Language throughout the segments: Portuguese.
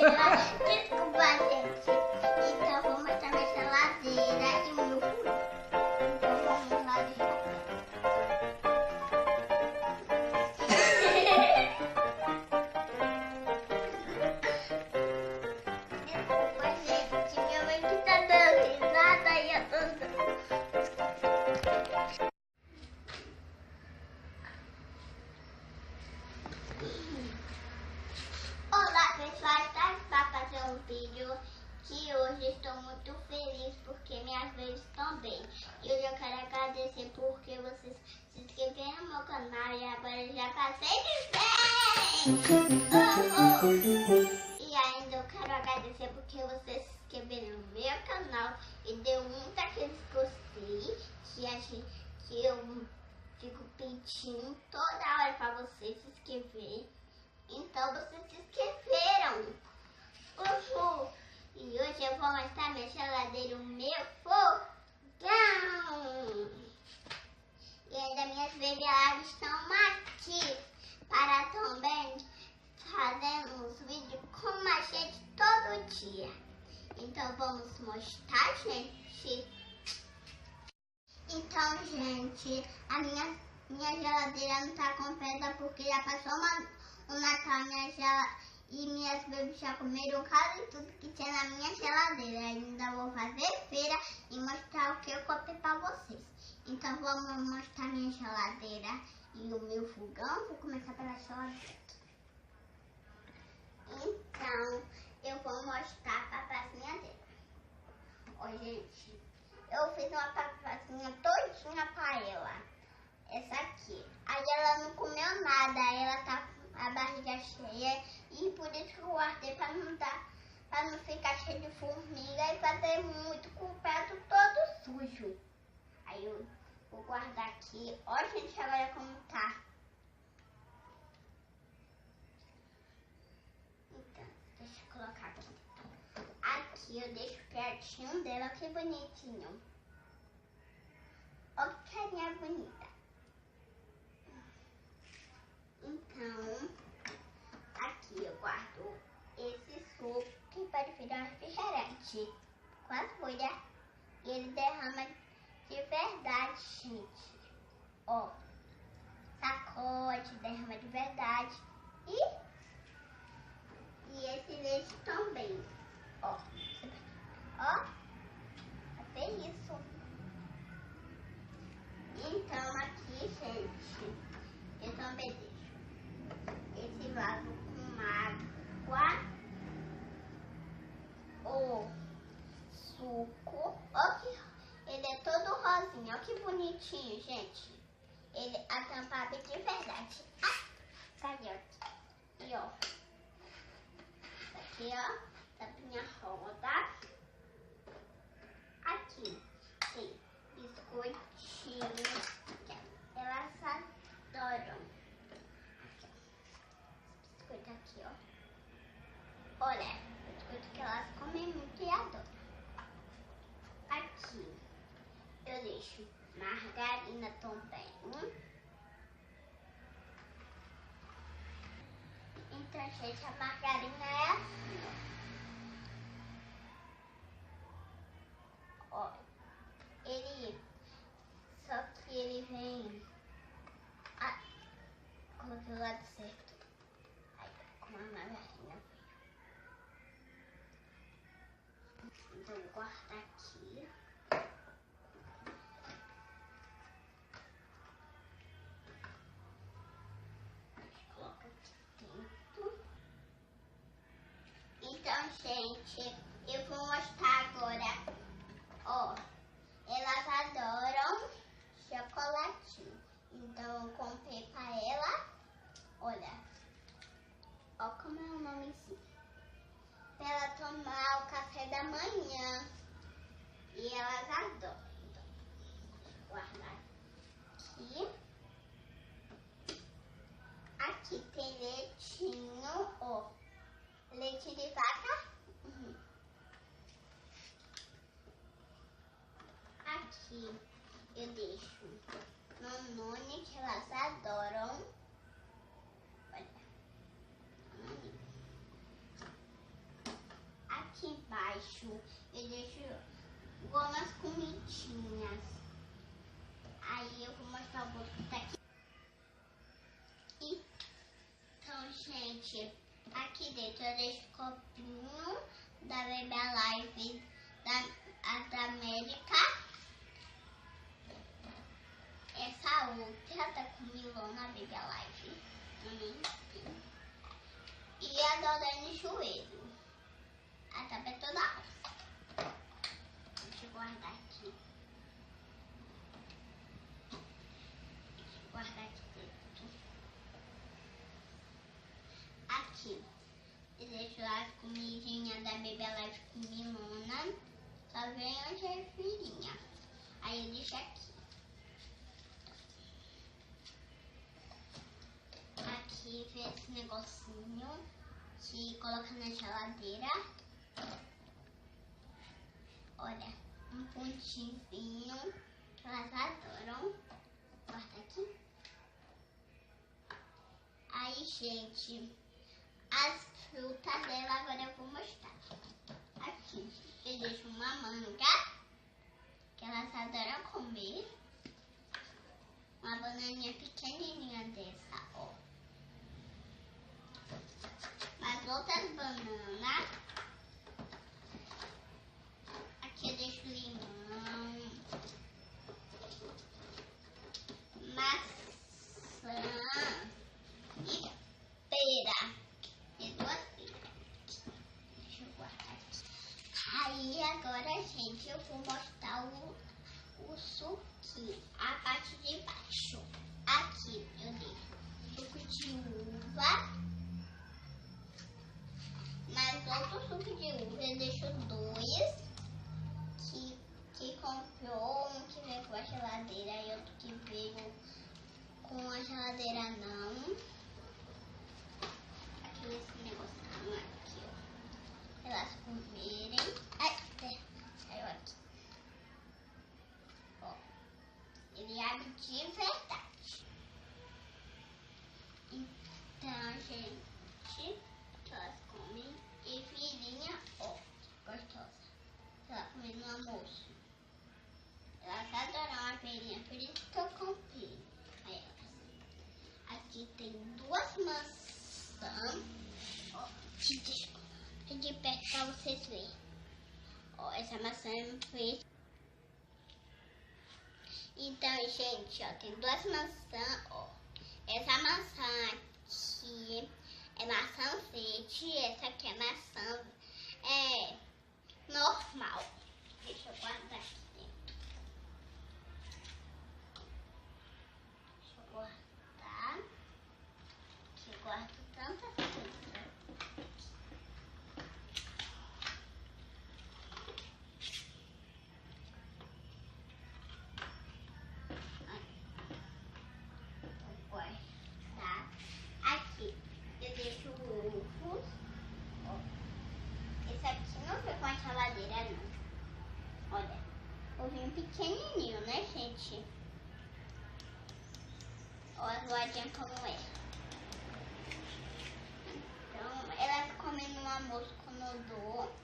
Desculpa, gente. Então, vou mostrar minha geladeira e o meu fogão. Então, vamos lá deixar. Desculpa, gente. Minha mãe que tá dando risada e eu tô dando. Olá, pessoal. Tá para fazer um vídeo que hoje estou muito feliz porque minhas vezes estão bem. E hoje eu quero agradecer porque vocês se inscreveram no meu canal e agora já passei de 100! E ainda eu quero agradecer porque vocês se inscreveram no meu canal e deu muito aqueles gostei que eu fico pedindo toda hora para vocês se inscreverem. Então vocês se inscreveram. Uhul! E hoje eu vou mostrar minha geladeira e o meu fogão. E ainda minhas vegetables estão aqui para também fazer uns vídeos com a gente todo dia. Então vamos mostrar, gente. Então, gente, a minha geladeira não está completa porque já passou o Natal e minhas bebês já comeram quase tudo que tinha na minha geladeira. Ainda vou fazer feira e mostrar o que eu comprei para vocês. Então vamos mostrar minha geladeira e o meu fogão. Vou começar pela geladeira. Então eu vou mostrar a papazinha dela. Ó, gente, eu fiz uma papazinha todinha para ela. Essa aqui. Aí ela não comeu nada, ela tá com a barriga cheia e por isso que eu guardei para não ficar cheio de formiga e fazer muito com o prato todo sujo. Aí eu vou guardar aqui. Ó, gente, agora como tá. Então, deixa eu colocar aqui. Aqui eu deixo pertinho dela, que bonitinho. Ó que carinha bonita. Então, aqui eu guardo esse suco que pode virar refrigerante com as folhas e ele derrama de verdade, gente. Ó, sacode, derrama de verdade e esse leite também. Ó, fazer isso. Então aqui, gente, eu também deixo esse vaso com água, o suco. Ó que ele é todo rosinha, ó que bonitinho, gente. Ele a tampa é de verdade. Ah, cadê aqui? E ó, aqui ó, tampinha roda. Aqui tem biscoitinho, que elas adoram. Aqui, ó. Olha, biscoito que elas comem muito e adoram. Aqui eu deixo margarina também. Então, gente, a margarina é assim, ó. Ó, só que ele vem. Ah, coloquei o lado certo. Aí, com a margarina. Então, vou guardar aqui. Coloca aqui dentro. Então, gente, eu vou mostrar agora. Ó, elas adoram chocolatinho. Então, eu comprei pra ela. Olha, ó como é o nomezinho. Pra ela tomar o café da manhã. E elas adoram. Então, vou guardar aqui. Aqui tem leitinho, ó. Leite de vaca. Aqui eu deixo Danone, que elas adoram. Olha, embaixo eu deixo algumas comidinhas. Aí eu vou mostrar o bolo que tá aqui. Então, gente, aqui dentro eu deixo o copinho da Baby Alive da América. Essa outra tá com Milona Baby Alive. E a Dorane Joelho. A tapa é toda rosa. Deixa eu guardar aqui. Guardar aqui dentro. Aqui eu deixo as comidinhas da Baby Alive com Milona. Só vem hoje é filhinha. Aí eu deixo aqui. Aqui vem esse negocinho que coloca na geladeira. Olha, um pontinho que elas adoram. Guarda aqui. Aí, gente, as frutas dela agora eu vou mostrar. Aqui, eu deixo uma manga, que elas adoram comer. Uma bananinha pequenininha dessa, ó. As outras bananas. Aqui eu deixo limão, maçã e pera. E 2 peras. Deixa eu guardar aqui. Aí agora, gente, eu vou mostrar o suquinho, a parte de baixo. Aqui eu deixo suco de uva. Mas outro suco de uva eu deixo 2 que comprou, um que veio com a geladeira e outro que veio com a geladeira não. Aqui esse negocinho aqui, ó. Pra elas comerem. Ai, saiu aqui. Ó, ele abre de verdade. Então, gente, elas comem. E filhinha, ó, gostosa. Ela comendo no almoço. Elas adoram a velhinha, por isso que eu comprei elas. Aqui tem 2 maçãs. Ó, deixa eu de perto pra vocês verem. Ó, essa maçã foi. Então, gente, ó, tem 2 maçãs, ó. Essa maçã aqui é maçã verde, essa aqui é maçã normal. Deixa eu guardar aqui dentro. Deixa eu guardar. Aqui eu guardo tanta coisa. Vou guardar. Aqui eu deixo ovos. Esse aqui não foi com a geladeira, não. Olha, ovinho pequenininho, né, gente? Olha as loadinhas como é. Então, elas comem no almoço quando eu dou.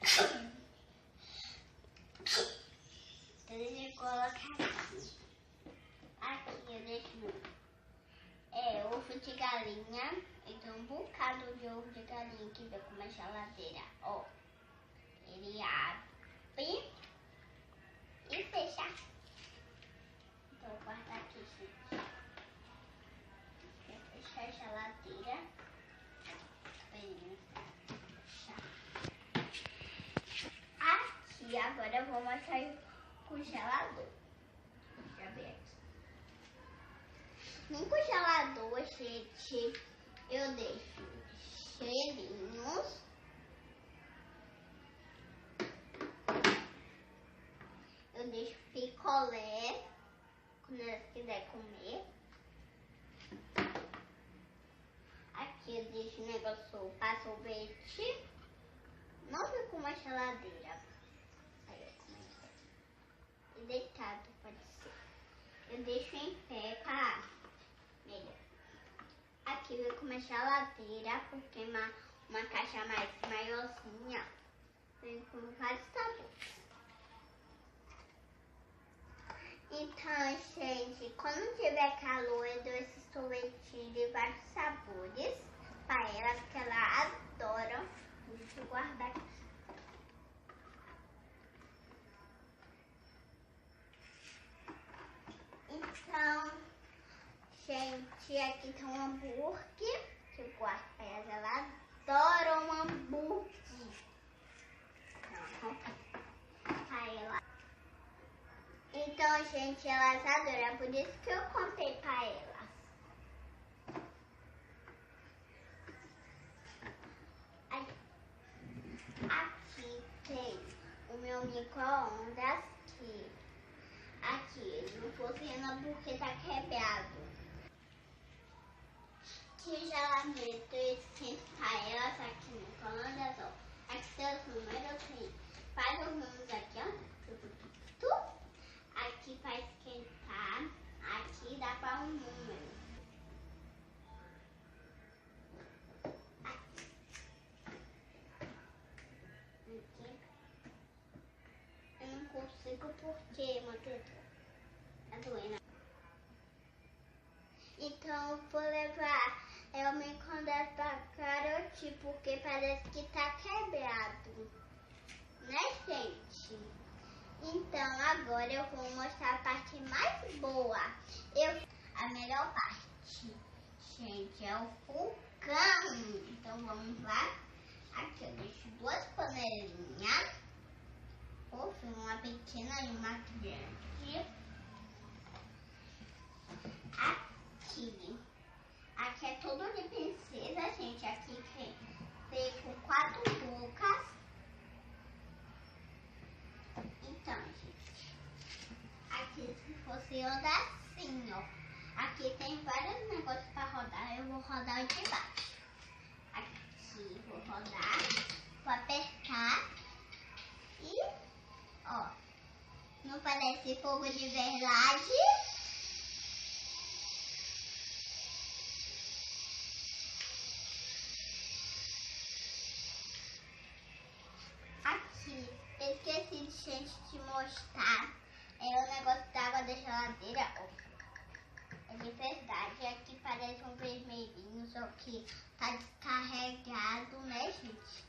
Então, deixa eu colocar aqui. Aqui eu deixo ovo de galinha. Então, um bocado de ovo de galinha que veio com uma geladeira, ó. Ele abre e fecha. Então, vou guardar aqui, gente. Vou fechar a geladeira. Aqui, agora eu vou mostrar o congelador. Deixa eu ver aqui. No congelador, gente, eu deixo gelinhos. Eu deixo picolé, quando elas quiserem comer. Aqui eu deixo o negócio para sorvete. Não fica com uma geladeira. Aí, e deitado, pode ser. Eu deixo em pé para melhor. Aqui eu com uma geladeira, porque uma caixa mais maiorzinha. Vem com vários sabores. Então, gente, quando tiver calor, eu dou esse sorvete de vários sabores para ela, porque ela adora. Deixa eu guardar aqui. Então, gente, aqui tá um hambúrguer que eu guardo para ela. Ela adora um hambúrguer. Então, gente, elas adoram, por isso que eu comprei para elas. Aqui tem o meu micro-ondas aqui não funciona porque tá quebrado. Que gelamento eu esquento para elas aqui no micro-ondas, ó. Aqui tem os números, faz os números aqui, ó. Aqui para esquentar, aqui dá para um número. Aqui. Eu não consigo porque, Matheus, tá doendo. Então eu vou levar o micro-ondas pra Caroti porque parece que tá quebrado. Né, gente? Então, agora eu vou mostrar a parte mais boa. A melhor parte, gente, é o fogão. Então, vamos lá. Aqui eu deixo 2 panelinhas. Uma pequena e uma grande. Aqui é tudo de princesa, gente. Aqui vem com 4 bocas. Então, gente, aqui se fosse rodar assim, ó. Aqui tem vários negócios para rodar. Eu vou rodar o de baixo. Aqui vou rodar, vou apertar e, ó, não parece fogo de verdade. Esqueci de gente te mostrar. É o negócio da água da geladeira. É de verdade. Aqui parece um vermelhinho, só que tá descarregado, né, gente?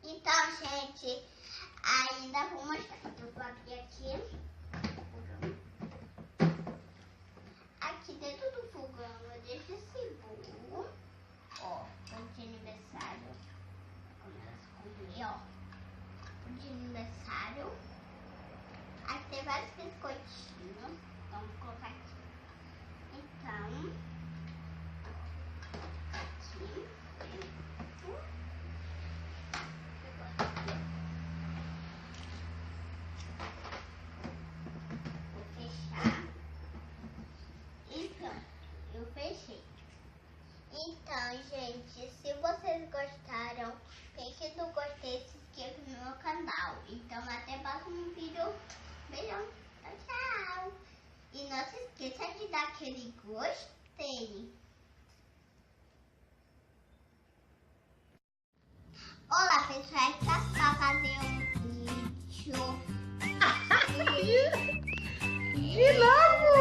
Então, gente, ainda vou mostrar. Eu vou abrir aqui. Aqui dentro do fogão eu deixo esse bolo. Ó, bolo de aniversário. Como elas comer, ó. De aniversário. Aqui tem vários biscoitinhos. Vamos colocar aqui. Então, aqui. Vou fechar. Então, eu fechei. Então, gente, se vocês gostaram, clique no gostei, se inscreva no meu canal. Então, até o próximo vídeo. Beijão. Tchau, tchau. E não se esqueça de dar aquele gostei. Olá, pessoal. Está para fazer um vídeo. De novo?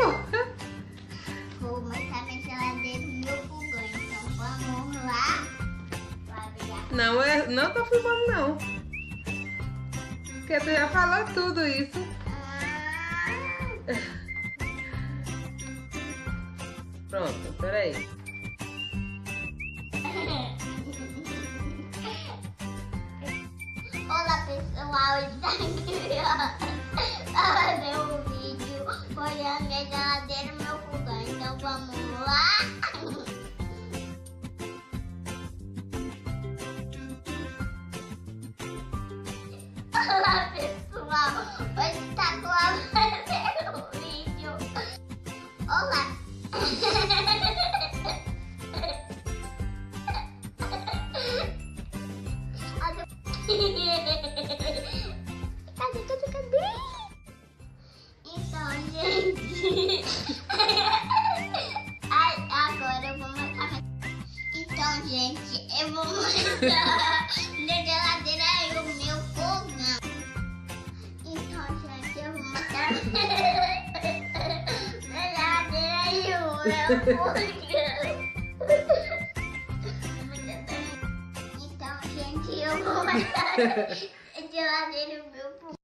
Vou mostrar minha geladeira no meu fogão. Então, vamos lá. Não tá filmando não. Porque tu já falou tudo isso. Pronto, peraí. Olá, pessoal. Está aqui para fazer um vídeo olhando minha geladeira no meu fogão. Então, vamos lá. Olá, pessoal, hoje está gravando o vídeo. Olá. Cadê? Então, gente. Agora eu vou mostrar. Então, gente, eu vou mostrar. Na geladeira é o meu fogão. Então, gente, eu vou mostrar. Na geladeira é o meu fogão. Então, gente, eu vou mostrar. A geladeira